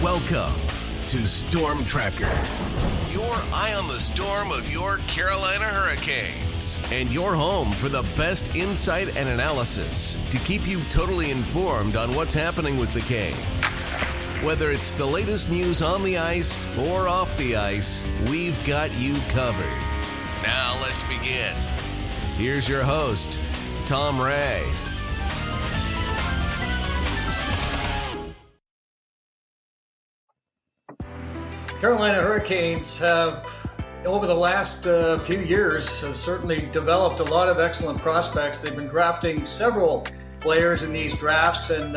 Welcome to Storm Tracker, your eye on the storm of your Carolina Hurricanes, and your home for the best insight and analysis to keep you totally informed on what's happening with the Canes. Whether it's the latest news on the ice or off the ice, we've got you covered. Now let's begin. Here's your host, Tom Ray. Carolina Hurricanes have, over the last few years, have certainly developed a lot of excellent prospects. They've been drafting several players in these drafts, and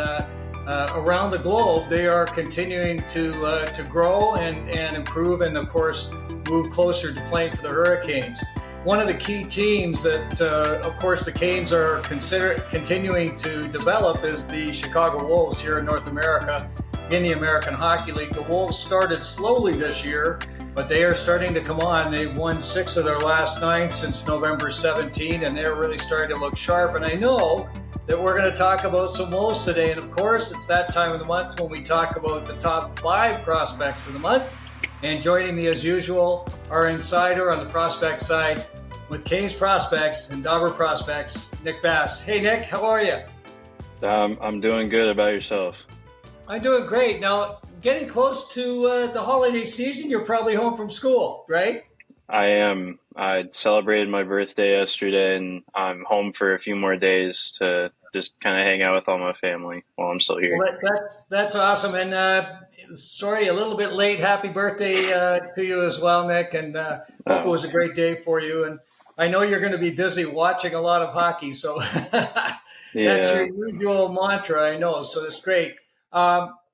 around the globe, they are continuing to grow and improve, and of course, move closer to playing for the Hurricanes. One of the key teams that, of course, the Canes are continuing to develop is the Chicago Wolves here in North America in the American Hockey League. The Wolves started slowly this year, but they are starting to come on. They've won 6 of their last 9 since November 17, and they're really starting to look sharp. And I know that we're going to talk about some Wolves today. And of course, it's that time of the month when we talk about the top 5 prospects of the month. And joining me as usual, our insider on the prospect side with Canes prospects and Dobber prospects, Nick Bass. Hey, Nick, how are you? I'm doing good. About yourself? I'm doing great. Now, getting close to the holiday season, you're probably home from school, right? I am. I celebrated my birthday yesterday, and I'm home for a few more days to just kind of hang out with all my family while I'm still here. Well, that's awesome. And sorry, a little bit late. Happy birthday to you as well, Nick. And hope it was a great day for you. And I know you're going to be busy watching a lot of hockey, so that's your usual mantra, I know. So it's great.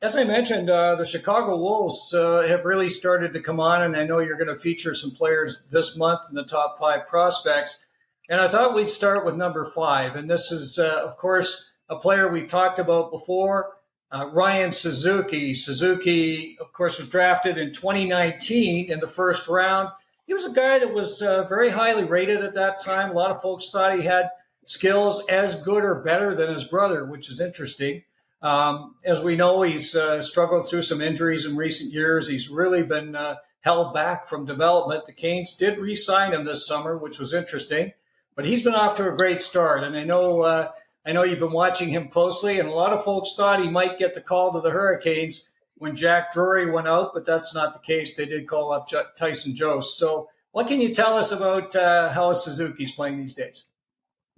As I mentioned, the Chicago Wolves have really started to come on, and I know you're going to feature some players this month in the top 5 prospects. And I thought we'd start with number 5. And this is, of course, a player we've talked about before, Ryan Suzuki. Suzuki, of course, was drafted in 2019 in the first round. He was a guy that was very highly rated at that time. A lot of folks thought he had skills as good or better than his brother, which is interesting. As we know, he's struggled through some injuries in recent years. He's really been held back from development. The Canes did re-sign him this summer, which was interesting, but he's been off to a great start. And I know you've been watching him closely, and a lot of folks thought he might get the call to the Hurricanes when Jack Drury went out, but that's not the case. They did call up Tyson Jost. So what can you tell us about how Suzuki's playing these days?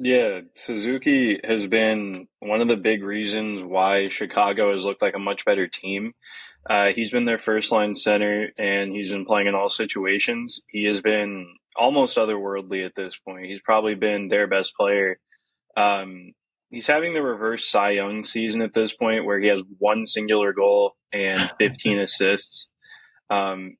Yeah, Suzuki has been one of the big reasons why Chicago has looked like a much better team. He's been their first-line center, and he's been playing in all situations. He has been almost otherworldly at this point. He's probably been their best player. He's having the reverse Cy Young season at this point, where he has 1 singular goal and 15 assists.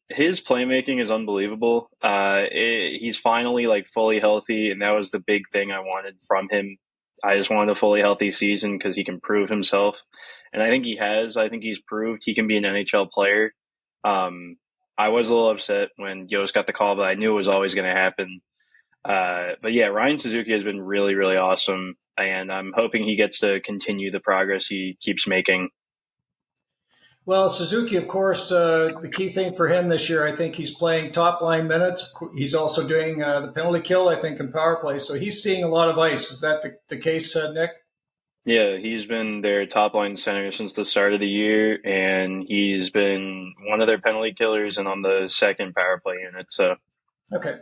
His playmaking is unbelievable. He's finally fully healthy, and that was the big thing I wanted from him. I just wanted a fully healthy season because he can prove himself, and I think he has. I think he's proved he can be an NHL player. I was a little upset when Yost got the call, but I knew it was always going to happen. But yeah, Ryan Suzuki has been really, really awesome, and I'm hoping he gets to continue the progress he keeps making. Well, Suzuki, of course, the key thing for him this year, I think he's playing top-line minutes. He's also doing the penalty kill, I think, in power play. So he's seeing a lot of ice. Is that the case, Nick? Yeah, he's been their top-line center since the start of the year, and he's been one of their penalty killers and on the second power play unit. So, okay.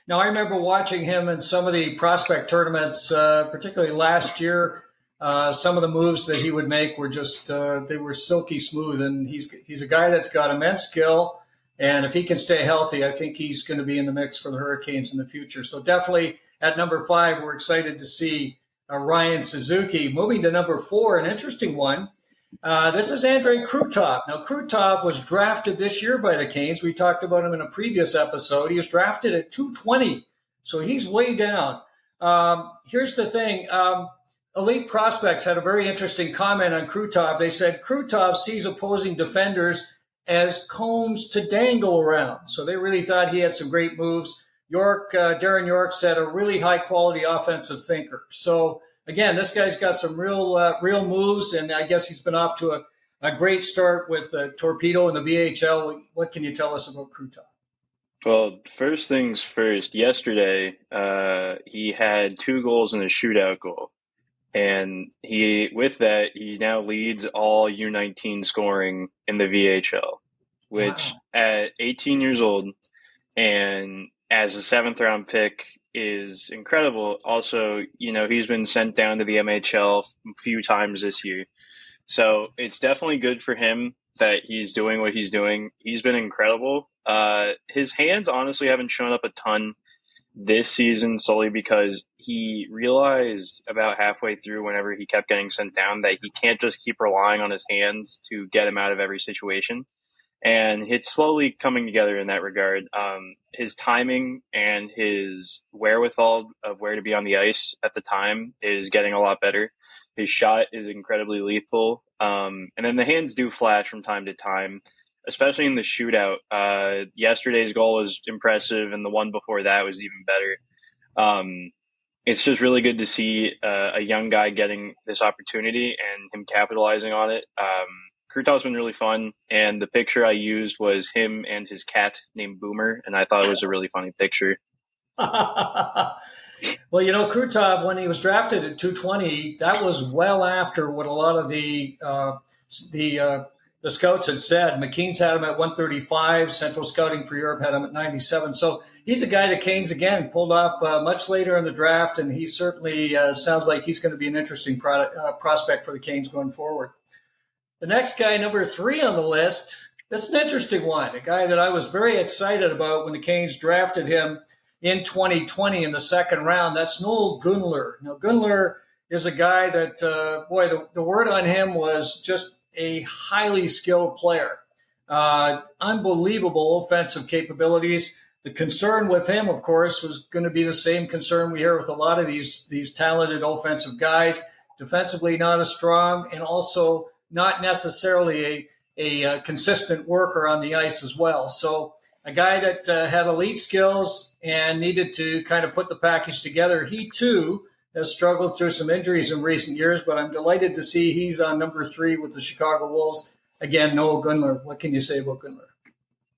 Now, I remember watching him in some of the prospect tournaments, particularly last year. Some of the moves that he would make were just, they were silky smooth, and he's a guy that's got immense skill, and if he can stay healthy, I think he's going to be in the mix for the Hurricanes in the future. So definitely at number 5, we're excited to see Ryan Suzuki. Moving to number 4, an interesting one. This is Andrei Krutov. Now, Krutov was drafted this year by the Canes. We talked about him in a previous episode. He was drafted at 220, so he's way down. Here's the thing. Elite Prospects had a very interesting comment on Krutov. They said Krutov sees opposing defenders as cones to dangle around. So they really thought he had some great moves. Darren York said a really high-quality offensive thinker. So, again, this guy's got some real moves, and I guess he's been off to a great start with Torpedo in the VHL. What can you tell us about Krutov? Well, first things first, yesterday, he had 2 goals and a shootout goal. And with that, he now leads all U19 scoring in the VHL, which at 18 years old and as a 7th-round pick is incredible. Also, he's been sent down to the MHL a few times this year. So it's definitely good for him that he's doing what he's doing. He's been incredible. His hands honestly haven't shown up a ton this season solely because he realized about halfway through whenever he kept getting sent down that he can't just keep relying on his hands to get him out of every situation. And it's slowly coming together in that regard. His timing and his wherewithal of where to be on the ice at the time is getting a lot better. His shot is incredibly lethal. And then the hands do flash from time to time, especially in the shootout. Yesterday's goal was impressive, and the one before that was even better. It's just really good to see a young guy getting this opportunity and him capitalizing on it. Krutov's been really fun, and the picture I used was him and his cat named Boomer, and I thought it was a really funny picture. Well, Krutov, when he was drafted at 220, that was well after what a lot of the scouts had said. McKean's had him at 135. Central Scouting for Europe had him at 97. So he's a guy that Canes, again, pulled off much later in the draft, and he certainly sounds like he's going to be an interesting prospect for the Canes going forward. The next guy, number 3 on the list, this is an interesting one, a guy that I was very excited about when the Canes drafted him in 2020 in the 2nd round. That's Noel Gunler. Now, Gunler is a guy that, the word on him was just a highly skilled player. Unbelievable offensive capabilities. The concern with him, of course, was going to be the same concern we hear with a lot of these talented offensive guys. Defensively, not as strong, and also not necessarily a consistent worker on the ice as well. So a guy that had elite skills and needed to kind of put the package together. He, too, has struggled through some injuries in recent years, but I'm delighted to see he's on number 3 with the Chicago Wolves. Again, Noel Gunler. What can you say about Gunler?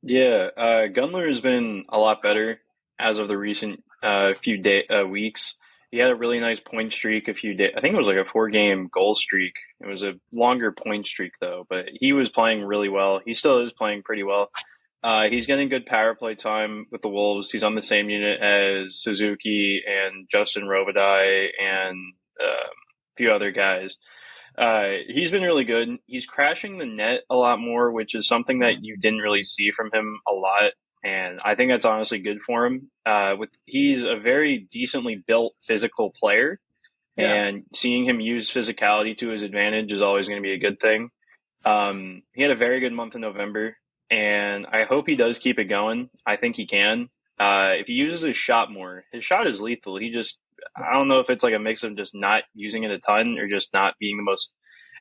Yeah, Gunler has been a lot better as of the recent few weeks. He had a really nice point streak a few days. I think it was like a 4-game goal streak. It was a longer point streak, though, but he was playing really well. He still is playing pretty well. He's getting good power play time with the Wolves. He's on the same unit as Suzuki and Justin Robidas and a few other guys. He's been really good. He's crashing the net a lot more, which is something that you didn't really see from him a lot. And I think that's honestly good for him. He's a very decently built physical player, and seeing him use physicality to his advantage is always going to be a good thing. He had a very good month in November, and I hope he does keep it going. I think he can. If he uses his shot more, his shot is lethal. I don't know if it's like a mix of just not using it a ton or just not being the most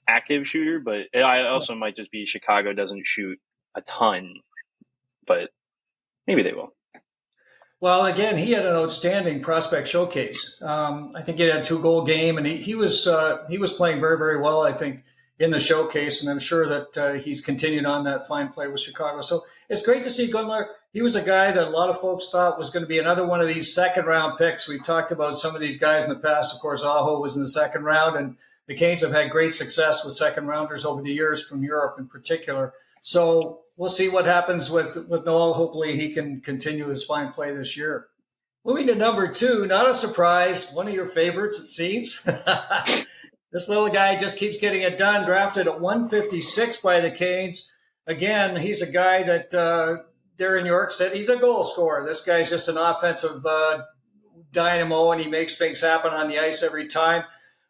active shooter, but it also might just be Chicago doesn't shoot a ton, but maybe they will. Well, again, he had an outstanding prospect showcase. I think he had a 2-goal game, and he was playing very, very well, I think, in the showcase, and I'm sure that he's continued on that fine play with Chicago. So it's great to see Gunler. He was a guy that a lot of folks thought was going to be another one of these 2nd-round picks. We've talked about some of these guys in the past. Of course, Aho was in the 2nd round, and the Canes have had great success with 2nd-rounders over the years from Europe in particular. So we'll see what happens with Noel. Hopefully he can continue his fine play this year. Moving to number 2, not a surprise, one of your favorites, it seems. This little guy just keeps getting it done, drafted at 156 by the Canes. Again, he's a guy that Darren York said he's a goal scorer. This guy's just an offensive dynamo, and he makes things happen on the ice every time.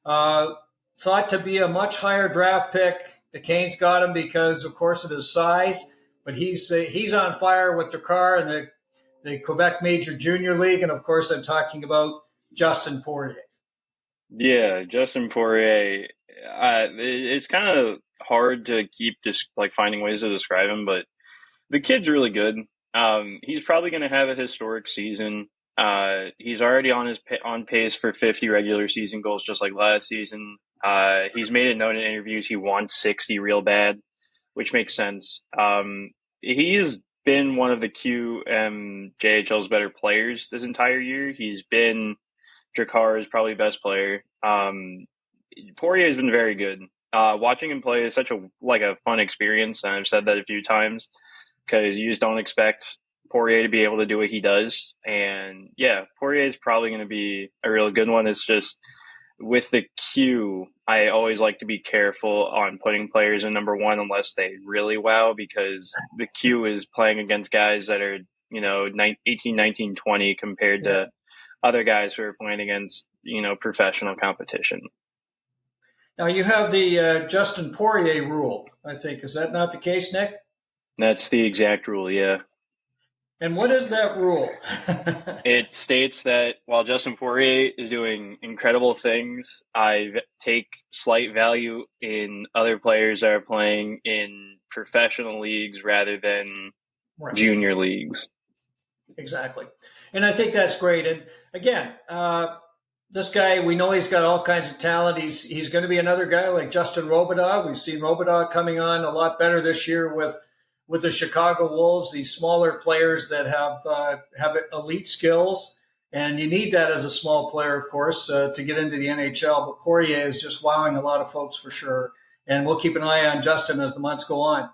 Thought to be a much higher draft pick. The Canes got him because, of course, of his size. But he's on fire with Dakar and the Quebec Major Junior League. And, of course, I'm talking about Justin Poirier. Yeah, Justin Poirier. It's kind of hard to keep just like finding ways to describe him, but the kid's really good. He's probably going to have a historic season. He's already on pace for 50 regular season goals, just like last season. He's made it known in interviews he wants 60 real bad, which makes sense. He's been one of the QMJHL's better players this entire year. He's been Drakar's probably best player. Poirier has been very good. Watching him play is such a fun experience, and I've said that a few times because you just don't expect Poirier to be able to do what he does. And yeah, Poirier is probably going to be a real good one. It's just with the Q, I always like to be careful on putting players in number one unless they really wow, because the Q is playing against guys that are, 18, 19, 20 compared to other guys who are playing against, professional competition. Now you have the Justin Poirier rule, I think. Is that not the case, Nick? That's the exact rule, yeah. And what is that rule? It states that while Justin Poirier is doing incredible things, I take slight value in other players that are playing in professional leagues rather than junior leagues. Exactly. And I think that's great. And again, this guy, we know he's got all kinds of talent. He's going to be another guy like Justin Robidas. We've seen Robidas coming on a lot better this year with the Chicago Wolves, these smaller players that have elite skills. And you need that as a small player, of course, to get into the NHL. But Poirier is just wowing a lot of folks for sure. And we'll keep an eye on Justin as the months go on.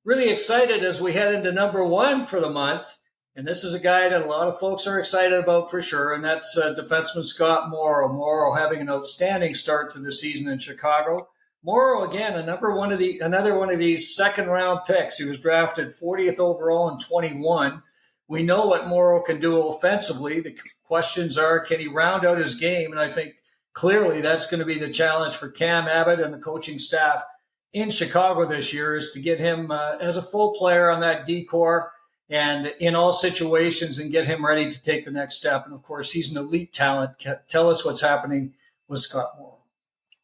Really excited as we head into number one for the month. And this is a guy that a lot of folks are excited about for sure, and that's defenseman Scott Morrow. Morrow having an outstanding start to the season in Chicago. Morrow, again, another one of these second-round picks. He was drafted 40th overall in 21. We know what Morrow can do offensively. The questions are, can he round out his game? And I think clearly that's going to be the challenge for Cam Abbott and the coaching staff in Chicago this year, is to get him as a full player on that D-core and in all situations and get him ready to take the next step. And, of course, he's an elite talent. Tell us what's happening with Scott Morrow.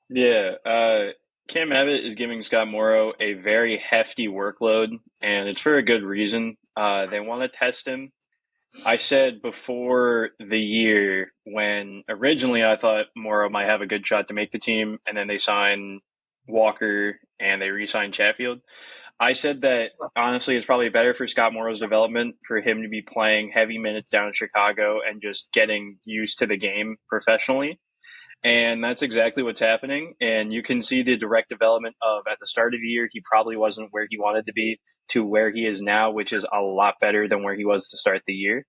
Yeah, Cam Abbott is giving Scott Morrow a very hefty workload, and it's for a good reason. They want to test him. I said before the year, when originally I thought Morrow might have a good shot to make the team, and then they signed Walker and they re-signed Chatfield, I said that, honestly, it's probably better for Scott Morrow's development for him to be playing heavy minutes down in Chicago and just getting used to the game professionally. And that's exactly what's happening. And you can see the direct development of, at the start of the year, he probably wasn't where he wanted to be, to where he is now, which is a lot better than where he was to start the year.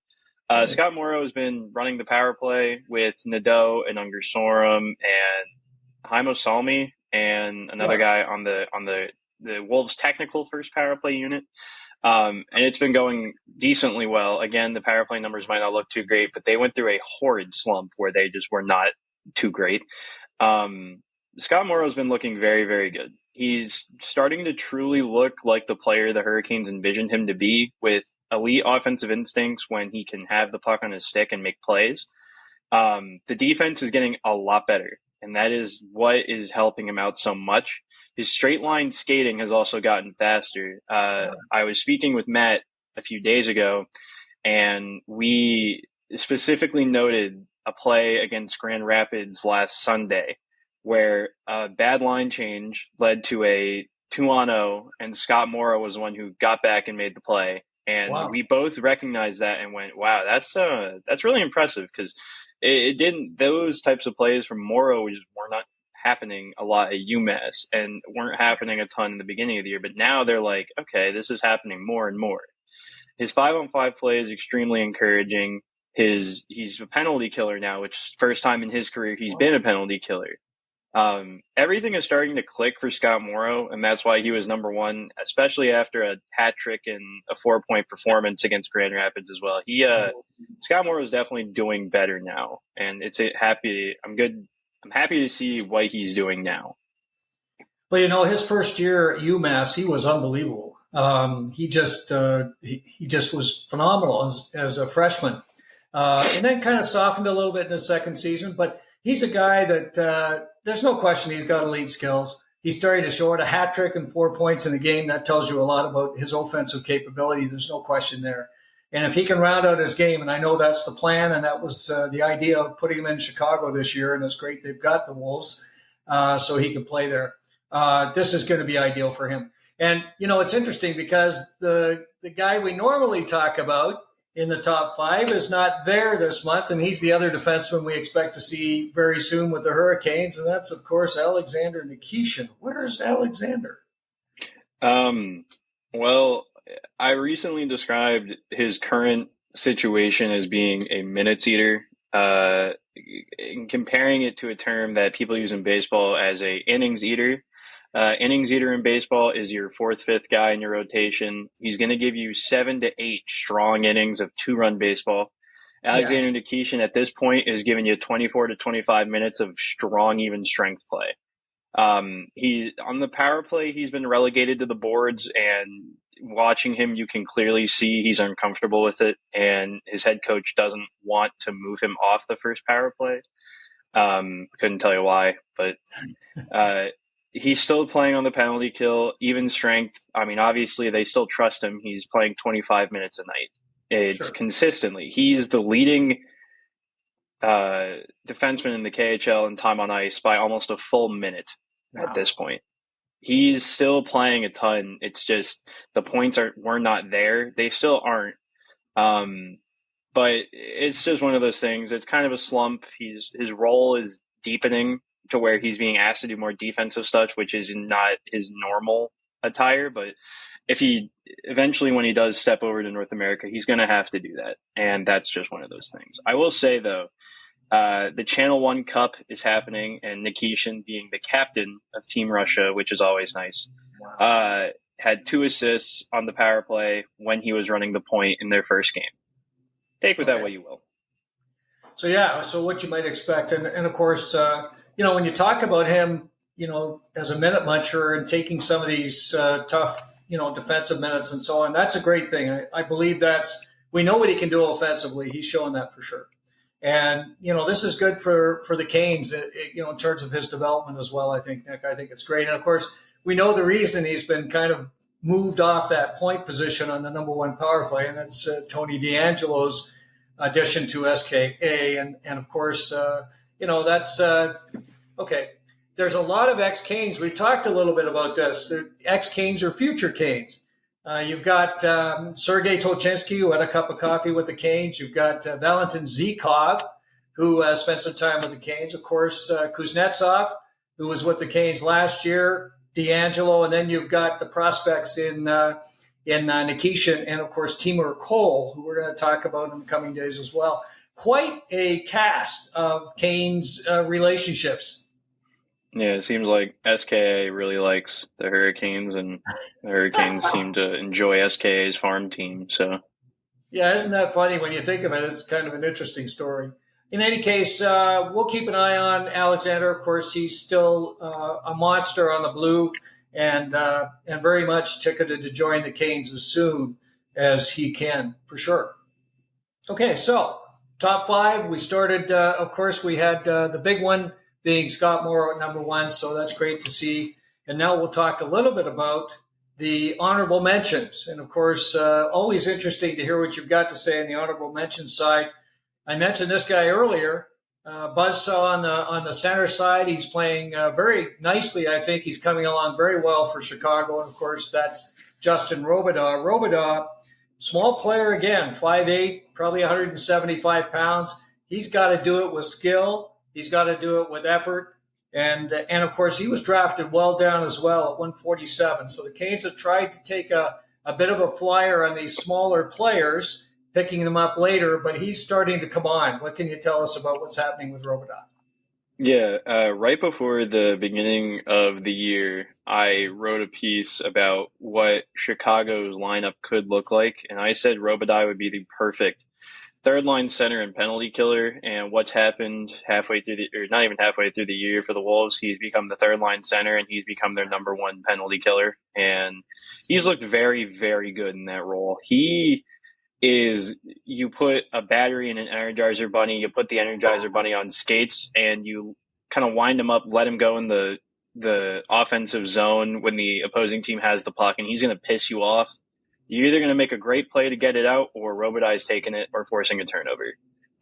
Scott Morrow has been running the power play with Nadeau and Ungersorum and Heimosalmi and another guy on the Wolves' technical first power play unit. And it's been going decently well. Again, the power play numbers might not look too great, but they went through a horrid slump where they just were not too great. Scott Morrow's been looking very, very good. He's starting to truly look like the player the Hurricanes envisioned him to be, with elite offensive instincts when he can have the puck on his stick and make plays. The defense is getting a lot better, and that is what is helping him out so much. His straight line skating has also gotten faster. I was speaking with Matt a few days ago, and we specifically noted a play against Grand Rapids last Sunday where a bad line change led to a 2-on-0, and Scott Morrow was the one who got back and made the play. And we both recognized that and went, wow, that's really impressive, because it didn't, those types of plays from Morrow just were not happening a lot at UMass and weren't happening a ton in the beginning of the year. But now they're like, okay, this is happening more and more. His 5-on-5 play is extremely encouraging. He's a penalty killer now, which is the first time in his career he's been a penalty killer. Everything is starting to click for Scott Morrow, and that's why he was number one, especially after a hat trick and a 4-point performance against Grand Rapids as well. Scott Morrow is definitely doing better now, and I'm happy to see what he's doing now. Well, his first year at UMass, he was unbelievable. He just was phenomenal as a freshman. And then kind of softened a little bit in his second season. But he's a guy that there's no question he's got elite skills. He's starting to show it, a hat trick and 4 points in a game. That tells you a lot about his offensive capability. There's no question there. And if he can round out his game, and I know that's the plan, and that was the idea of putting him in Chicago this year, and it's great they've got the Wolves. so he can play there. This is going to be ideal for him. And, it's interesting because the guy we normally talk about in the top 5 is not there this month, and he's the other defenseman we expect to see very soon with the Hurricanes, and that's, of course, Alexander Nikishin. Where's Alexander? Well, I recently described his current situation as being a minutes eater, comparing it to a term that people use in baseball as a innings eater. Innings eater in baseball is your 4th, 5th guy in your rotation. He's going to give you 7 to 8 strong innings of 2-run baseball. Alexander Nikishin at this point is giving you 24 to 25 minutes of strong, even strength play. He on the power play, he's been relegated to the boards, and watching him, you can clearly see he's uncomfortable with it, and his head coach doesn't want to move him off the first power play. Couldn't tell you why, but he's still playing on the penalty kill, even strength. I mean, obviously they still trust him. He's playing 25 minutes a night. It's consistently. He's the leading defenseman in the KHL in time on ice by almost a full minute at this point. He's still playing a ton. It's just the points were not there. They still aren't. But it's just one of those things. It's kind of a slump. His role is deepening to where he's being asked to do more defensive stuff, which is not his normal attire. But if he eventually, when he does step over to North America, he's going to have to do that. And that's just one of those things. I will say, though, the Channel 1 Cup is happening, and Nikishin, being the captain of Team Russia, which is always nice, had 2 assists on the power play when he was running the point in their first game. Take with that what you will. So what you might expect. And of course, when you talk about him, as a minute muncher and taking some of these tough, defensive minutes and so on, that's a great thing. I believe we know what he can do offensively. He's showing that for sure. And, this is good for the Canes, in terms of his development as well, I think, Nick. I think it's great. And, of course, we know the reason he's been kind of moved off that point position on the number 1 power play, and that's Tony DeAngelo's addition to SKA. And of course, that's okay. There's a lot of ex-Canes. We've talked a little bit about this. Ex-Canes or future Canes. You've got Sergei Tolchinsky, who had a cup of coffee with the Canes. You've got Valentin Zykov, who spent some time with the Canes. Of course, Kuznetsov, who was with the Canes last year. DeAngelo, and then you've got the prospects in Nikishin, and of course Timur Cole, who we're going to talk about in the coming days as well. Quite a cast of Canes relationships. Yeah, it seems like SKA really likes the Hurricanes, and the Hurricanes seem to enjoy SKA's farm team. So, yeah, isn't that funny when you think of it? It's kind of an interesting story. In any case, we'll keep an eye on Alexander. Of course, he's still a monster on the blue, and very much ticketed to join the Canes as soon as he can, for sure. Okay, so top 5. We started, of course, we had the big one being Scott Morrow at number 1, so that's great to see. And now we'll talk a little bit about the honorable mentions. And, of course, always interesting to hear what you've got to say on the honorable mentions side. I mentioned this guy earlier, Buzzsaw on the center side. He's playing very nicely. I think he's coming along very well for Chicago. And, of course, that's Justin Robidas. Robidas, small player again, 5'8", probably 175 pounds. He's got to do it with skill. He's got to do it with effort. And of course, he was drafted well down as well at 147. So the Canes have tried to take a bit of a flyer on these smaller players, picking them up later, but he's starting to come on. What can you tell us about what's happening with Robidas? Yeah, right before the beginning of the year, I wrote a piece about what Chicago's lineup could look like, and I said Robidas would be the perfect third-line center and penalty killer. And what's happened halfway through not even halfway through the year for the Wolves, he's become the third-line center, and he's become their number 1 penalty killer. And he's looked very, very good in that role. You put a battery in an Energizer Bunny, you put the Energizer Bunny on skates, and you kind of wind him up, let him go in the offensive zone when the opposing team has the puck, and he's going to piss you off. You're either going to make a great play to get it out, or Robidas taking it or forcing a turnover.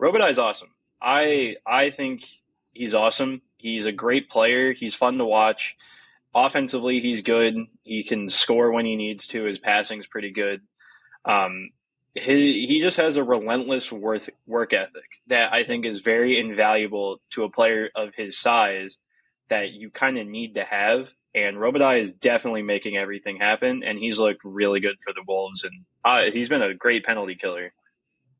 Robidas is awesome. I think he's awesome. He's a great player. He's fun to watch. Offensively, he's good. He can score when he needs to. His passing's pretty good. He just has a relentless work ethic that I think is very invaluable to a player of his size that you kind of need to have. And Robidas is definitely making everything happen, and he's looked really good for the Wolves. And he's been a great penalty killer,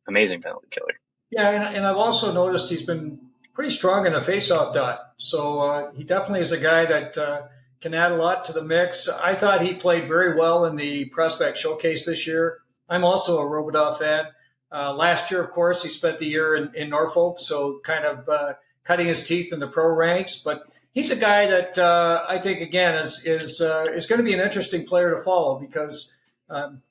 amazing penalty killer. Yeah, and I've also noticed he's been pretty strong in the faceoff dot. So he definitely is a guy that can add a lot to the mix. I thought he played very well in the prospect showcase this year. I'm also a Robidas fan. Last year, of course, he spent the year in Norfolk, so kind of cutting his teeth in the pro ranks. But he's a guy that I think, again, is going to be an interesting player to follow because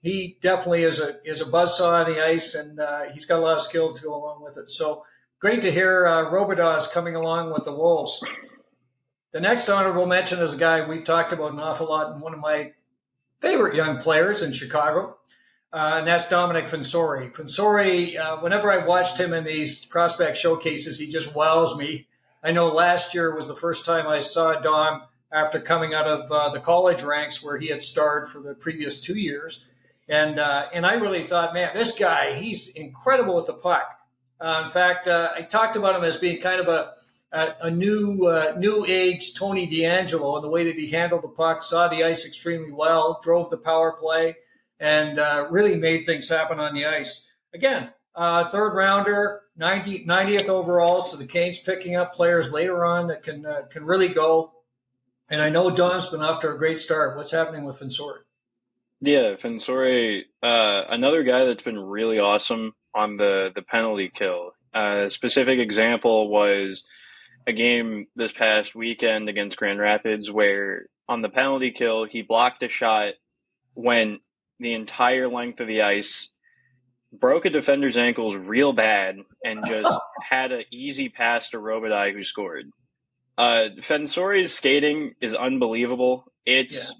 he definitely is a buzzsaw on the ice, and he's got a lot of skill to go along with it. So great to hear Robidas coming along with the Wolves. The next honorable mention is a guy we've talked about an awful lot, and one of my favorite young players in Chicago, and that's Domenick Fensore. Fensore, whenever I watched him in these prospect showcases, he just wows me. I know last year was the first time I saw Dom after coming out of the college ranks where he had starred for the previous 2 years. And I really thought, man, this guy, he's incredible with the puck. In fact, I talked about him as being kind of a new age Tony DeAngelo in the way that he handled the puck, saw the ice extremely well, drove the power play, and really made things happen on the ice. Again, third rounder, 90th overall, so the Canes picking up players later on that can really go. And I know Dom's been off to a great start. What's happening with Fensore? Yeah, Fensore, another guy that's been really awesome on the penalty kill. A specific example was a game this past weekend against Grand Rapids where on the penalty kill, he blocked a shot, went the entire length of the ice, broke a defender's ankles real bad, and just had an easy pass to Robidas who scored. Fensore's skating is unbelievable. It's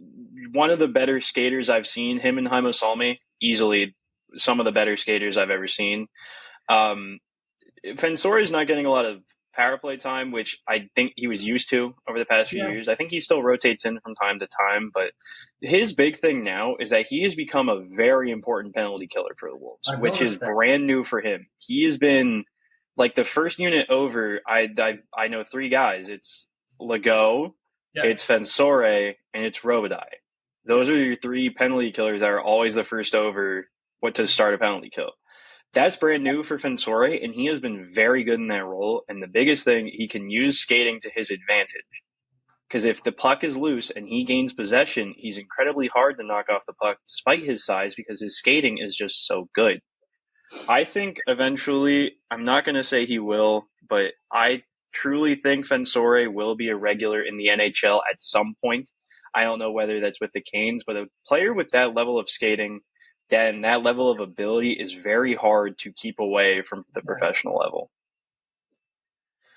one of the better skaters I've seen. Him and Heimosalmi, easily some of the better skaters I've ever seen. Fensore is not getting a lot of power play time, which I think he was used to over the past few years. I think he still rotates in from time to time, but his big thing now is that he has become a very important penalty killer for the Wolves, which is brand new for him. He has been like the first unit over. I know three guys. It's Legault, it's Fensore, and it's Robidas. Those are your three penalty killers that are always the first over to start a penalty kill. That's brand new for Fensore, and he has been very good in that role. And the biggest thing, he can use skating to his advantage. Because if the puck is loose and he gains possession, he's incredibly hard to knock off the puck despite his size because his skating is just so good. I think eventually, I'm not going to say he will, but I truly think Fensore will be a regular in the NHL at some point. I don't know whether that's with the Canes, but a player with that level of skating, then that level of ability is very hard to keep away from the professional level.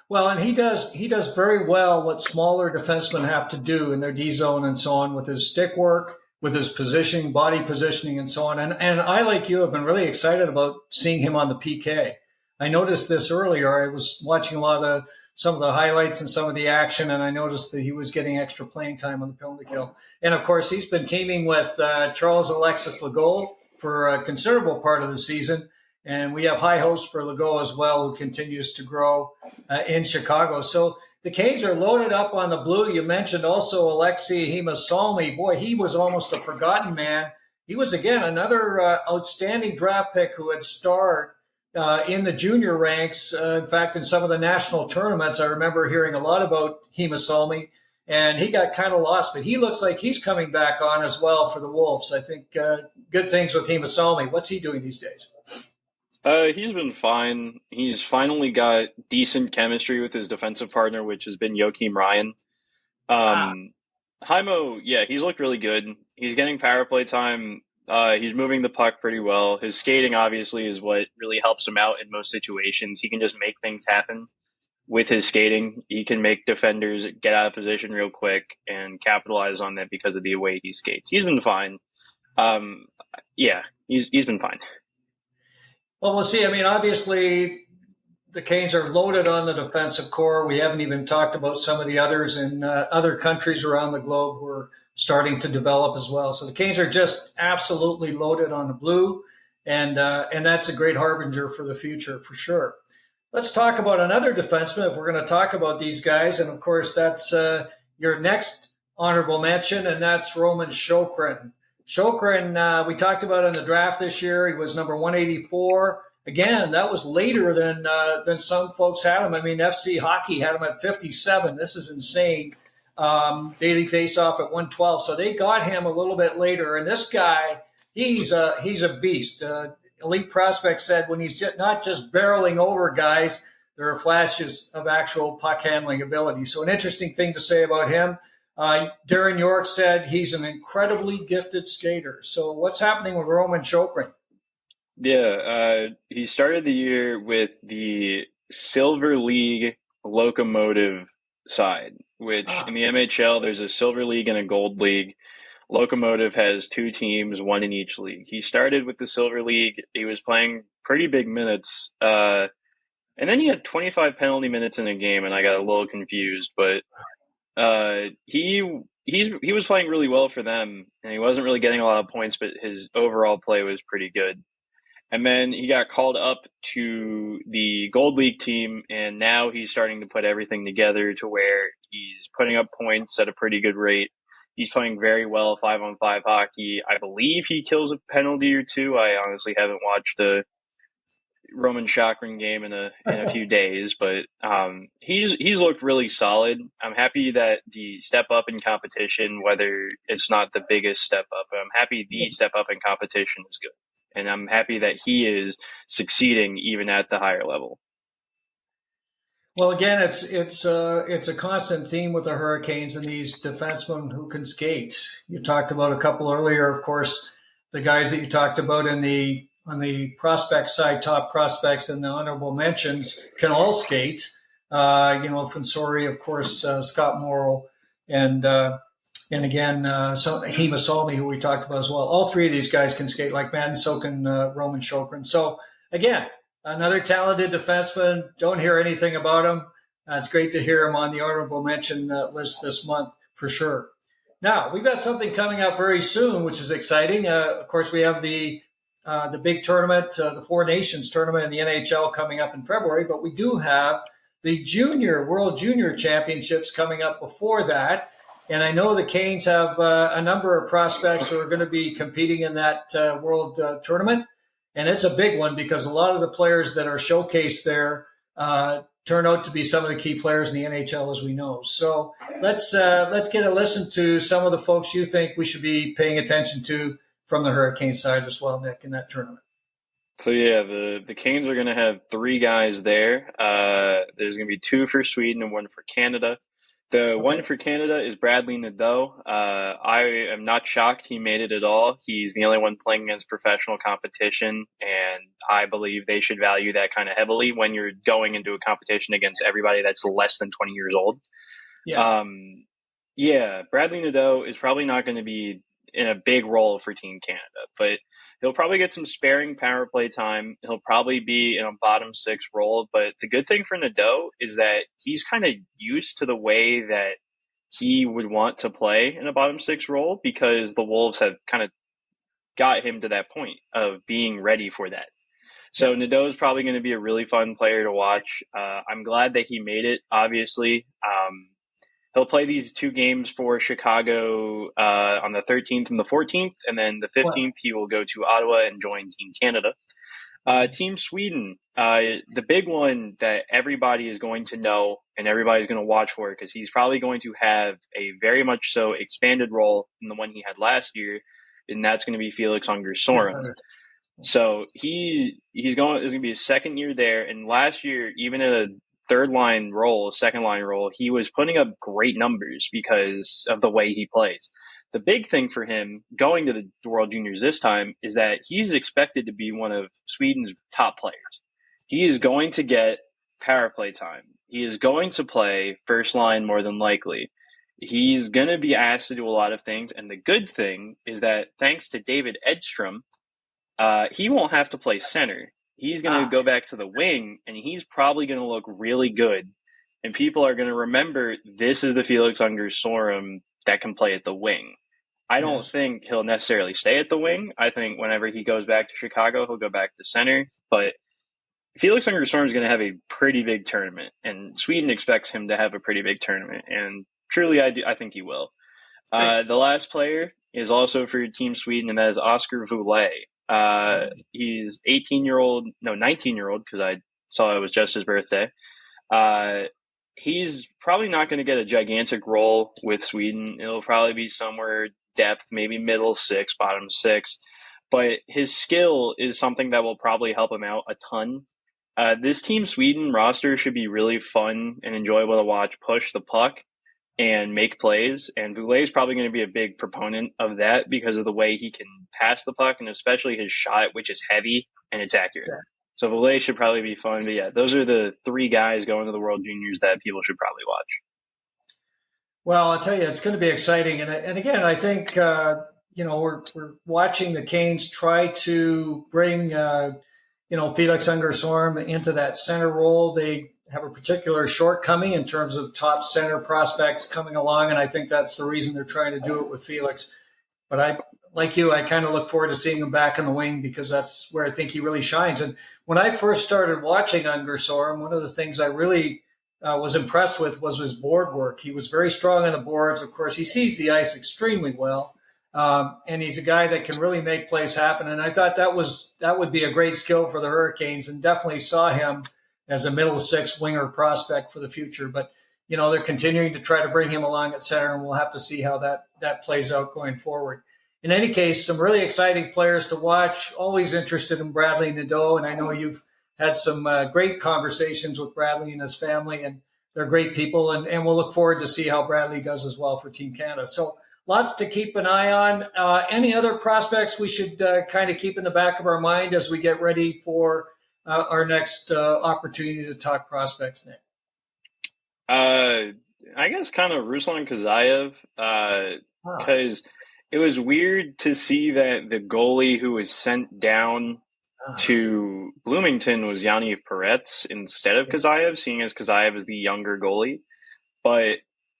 Well, and he does very well what smaller defensemen have to do in their D zone and so on with his stick work, with his positioning, body positioning, and so on. And I, like you, have been really excited about seeing him on the PK. I noticed this earlier. I was watching some of the highlights and some of the action, and I noticed that he was getting extra playing time on the penalty kill. And of course, he's been teaming with Charles Alexis Legault for a considerable part of the season. And we have high hopes for Legault as well, who continues to grow in Chicago. So the Canes are loaded up on the blue. You mentioned also Aleksi Heimosalmi. Boy, he was almost a forgotten man. He was, again, another outstanding draft pick who had starred in the junior ranks. In fact, in some of the national tournaments, I remember hearing a lot about Heimosalmi. And he got kind of lost, but he looks like he's coming back on as well for the Wolves. I think good things with Heimosalmi. What's he doing these days? He's been fine. He's finally got decent chemistry with his defensive partner, which has been Joachim Ryan. Heimo, he's looked really good. He's getting power play time. He's moving the puck pretty well. His skating, obviously, is what really helps him out in most situations. He can just make things happen. With his skating, he can make defenders get out of position real quick and capitalize on that because of the way he skates. He's been fine. He's been fine. Well, we'll see. I mean, obviously, the Canes are loaded on the defensive core. We haven't even talked about some of the others in other countries around the globe who are starting to develop as well. So the Canes are just absolutely loaded on the blue, and that's a great harbinger for the future for sure. Let's talk about another defenseman if we're going to talk about these guys, and of course that's your next honorable mention, and that's Roman Sjokren. Sjokren, we talked about in the draft this year. He was number 184. Again, that was later than some folks had him. I mean, FC Hockey had him at 57. This is insane. Daily faceoff at 112. So they got him a little bit later. And this guy, he's a beast. Elite Prospect said when he's not just barreling over guys, there are flashes of actual puck handling ability. So an interesting thing to say about him. Darren York said he's an incredibly gifted skater. So what's happening with Roman Sjokren? Yeah, he started the year with the Silver League Locomotive side, which in the MHL, there's a Silver League and a Gold League. Locomotive has two teams, one in each league. He started with the Silver League. He was playing pretty big minutes. And then he had 25 penalty minutes in a game, and I got a little confused. But he was playing really well for them, and he wasn't really getting a lot of points, but his overall play was pretty good. And then he got called up to the Gold League team, and now he's starting to put everything together to where he's putting up points at a pretty good rate. He's playing very well 5-on-5 hockey. I believe he kills a penalty or two. I honestly haven't watched a Roman Sjokren game in a few days, but he's looked really solid. I'm happy that the step up in competition, whether it's not the biggest step up, but I'm happy the step up in competition is good. And I'm happy that he is succeeding even at the higher level. Well, again, it's a constant theme with the Hurricanes and these defensemen who can skate. You talked about a couple earlier, of course, the guys that you talked about on the prospect side, top prospects and the honorable mentions can all skate. Fensore, of course, Scott Morrow, and again, Heimosalmi, who we talked about as well. All three of these guys can skate like Madden, so can Roman Sjokren. So, again, another talented defenseman. Don't hear anything about him. It's great to hear him on the honorable mention list this month for sure. Now, we've got something coming up very soon, which is exciting. Of course, we have the big tournament, the Four Nations tournament in the NHL coming up in February, but we do have the World Junior Championships coming up before that. And I know the Canes have a number of prospects who are going to be competing in that world tournament. And it's a big one because a lot of the players that are showcased there turn out to be some of the key players in the NHL, as we know. So let's get a listen to some of the folks you think we should be paying attention to from the Hurricane side as well, Nick, in that tournament. So, yeah, the Canes are going to have three guys there. There's going to be two for Sweden and one for Canada. The one for Canada is Bradley Nadeau. I am not shocked he made it at all. He's the only one playing against professional competition, and I believe they should value that kind of heavily when you're going into a competition against everybody that's less than 20 years old. Yeah. Bradley Nadeau is probably not going to be in a big role for Team Canada, but he'll probably get some sparing power play time. He'll probably be in a bottom six role. But the good thing for Nadeau is that he's kind of used to the way that he would want to play in a bottom six role because the Wolves have kind of got him to that point of being ready for that. So Nadeau is probably going to be a really fun player to watch. I'm glad that he made it, obviously. He'll play these two games for Chicago on the 13th and the 14th, and then the 15th he will go to Ottawa and join Team Canada. Team Sweden, the big one that everybody is going to know and everybody's going to watch for because he's probably going to have a very much so expanded role than the one he had last year, and that's going to be Felix Unger-Soren. So he's going. It's going to be his second year there, and last year, even in a second line role, he was putting up great numbers because of the way he plays. The big thing for him going to the World Juniors this time is that he's expected to be one of Sweden's top players. He is going to get power play time. He is going to play first line more than likely. He's going to be asked to do a lot of things. And the good thing is that thanks to David Edstrom, he won't have to play center. he's going to go back to the wing, and he's probably going to look really good. And people are going to remember this is the Felix Unger-Sorum that can play at the wing. I don't think he'll necessarily stay at the wing. I think whenever he goes back to Chicago, he'll go back to center. But Felix Unger-Sorum is going to have a pretty big tournament, and Sweden expects him to have a pretty big tournament. And truly, I think he will. The last player is also for Team Sweden, and that is Oscar Voulé. He's 19-year-old, because I saw it was just his birthday. He's probably not going to get a gigantic role with Sweden. It'll probably be somewhere depth, maybe middle six, bottom six. But his skill is something that will probably help him out a ton. This Team Sweden roster should be really fun and enjoyable to watch push the puck and make plays. And Voulé is probably going to be a big proponent of that because of the way he can pass the puck, and especially his shot, which is heavy and it's accurate. Yeah. So Voulé should probably be fun. But yeah, those are the three guys going to the World Juniors that people should probably watch. Well, I'll tell you, it's going to be exciting. And again, I think, we're watching the Canes try to bring, Felix Unger-Sorum into that center role. They have a particular shortcoming in terms of top center prospects coming along, and I think that's the reason they're trying to do it with Felix. But I kind of look forward to seeing him back in the wing because that's where I think he really shines. And when I first started watching Unger-Sorum, one of the things I really was impressed with was his board work. He was very strong on the boards. Of course, he sees the ice extremely well. And he's a guy that can really make plays happen. And I thought that would be a great skill for the Hurricanes, and definitely saw him as a middle six winger prospect for the future. But, they're continuing to try to bring him along at center, and we'll have to see how that plays out going forward. In any case, some really exciting players to watch. Always interested in Bradley Nadeau, and I know you've had some great conversations with Bradley and his family, and they're great people, and we'll look forward to see how Bradley does as well for Team Canada. So lots to keep an eye on. Any other prospects we should kind of keep in the back of our mind as we get ready for our next opportunity to talk prospects, Nick? I guess kind of Ruslan Kazayev, because it was weird to see that the goalie who was sent down to Bloomington was Yaniv Peretz instead of Kazayev, seeing as Kazayev is the younger goalie. But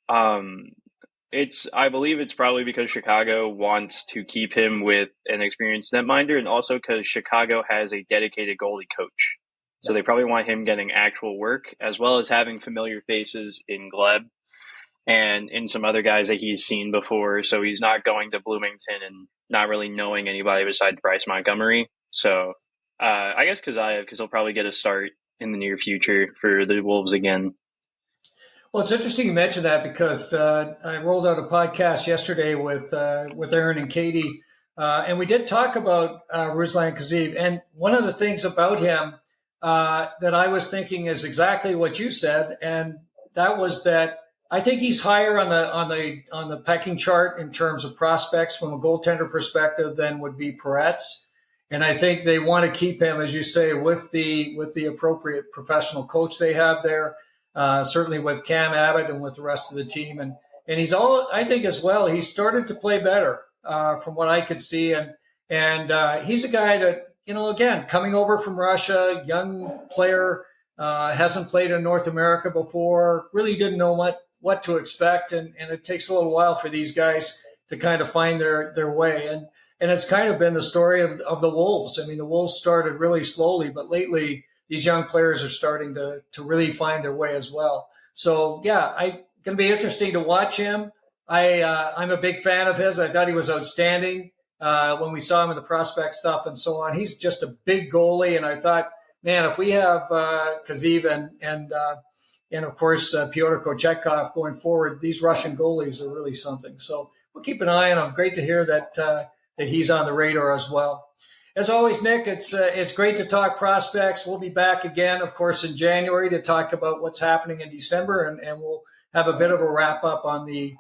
I believe it's probably because Chicago wants to keep him with an experienced netminder, and also because Chicago has a dedicated goalie coach. So they probably want him getting actual work, as well as having familiar faces in Gleb and in some other guys that he's seen before. So he's not going to Bloomington and not really knowing anybody besides Bryce Montgomery. So I guess Kazayev, because he'll probably get a start in the near future for the Wolves again. Well, it's interesting you mention that because I rolled out a podcast yesterday with Aaron and Katie, and we did talk about Ruslan Kazayev. And one of the things about him that I was thinking is exactly what you said, and that was that I think he's higher on the pecking chart in terms of prospects from a goaltender perspective than would be Peretz. And I think they want to keep him, as you say, with the appropriate professional coach they have there. Certainly with Cam Abbott and with the rest of the team. And he's I think as well, he's started to play better from what I could see. And he's a guy that, again, coming over from Russia, young player, hasn't played in North America before, really didn't know what to expect. And it takes a little while for these guys to kind of find their way. And it's kind of been the story of the Wolves. I mean, the Wolves started really slowly, but lately these young players are starting to really find their way as well. So, yeah, going to be interesting to watch him. I'm a big fan of his. I thought he was outstanding when we saw him in the prospect stuff and so on. He's just a big goalie, and I thought, man, if we have Kazayev and of course Pyotr Kochetkov going forward, these Russian goalies are really something. So we'll keep an eye on him. Great to hear that he's on the radar as well. As always, Nick, it's great to talk prospects. We'll be back again, of course, in January to talk about what's happening in December, and we'll have a bit of a wrap up on the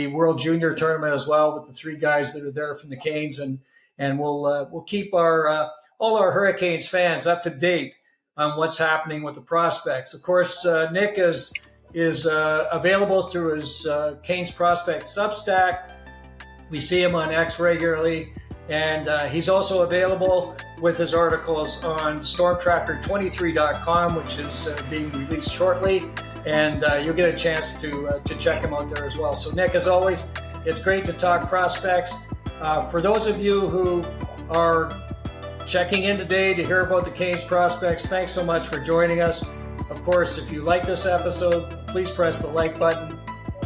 World Junior Tournament as well with the three guys that are there from the Canes, and we'll keep all our Hurricanes fans up to date on what's happening with the prospects. Of course, Nick is available through his Canes Prospect Substack. We see him on X regularly. And he's also available with his articles on stormtracker23.com, which is being released shortly. And you'll get a chance to check him out there as well. So, Nick, as always, it's great to talk prospects. For those of you who are checking in today to hear about the Canes prospects, thanks so much for joining us. Of course, if you like this episode, please press the like button.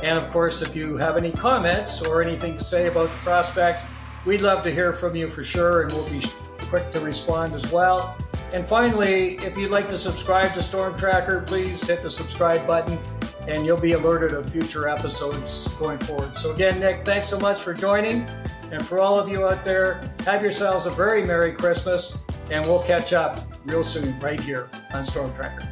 And of course, if you have any comments or anything to say about the prospects, we'd love to hear from you for sure, and we'll be quick to respond as well. And finally, if you'd like to subscribe to Storm Tracker, please hit the subscribe button and you'll be alerted of future episodes going forward. So again, Nick, thanks so much for joining. And for all of you out there, have yourselves a very Merry Christmas, and we'll catch up real soon right here on Storm Tracker.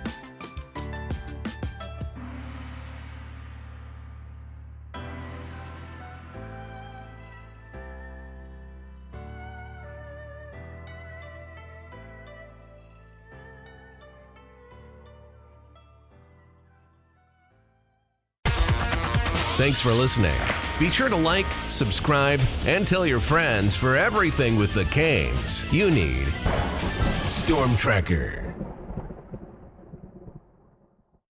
Thanks for listening. Be sure to like, subscribe, and tell your friends for everything with the Canes you need. Storm Tracker.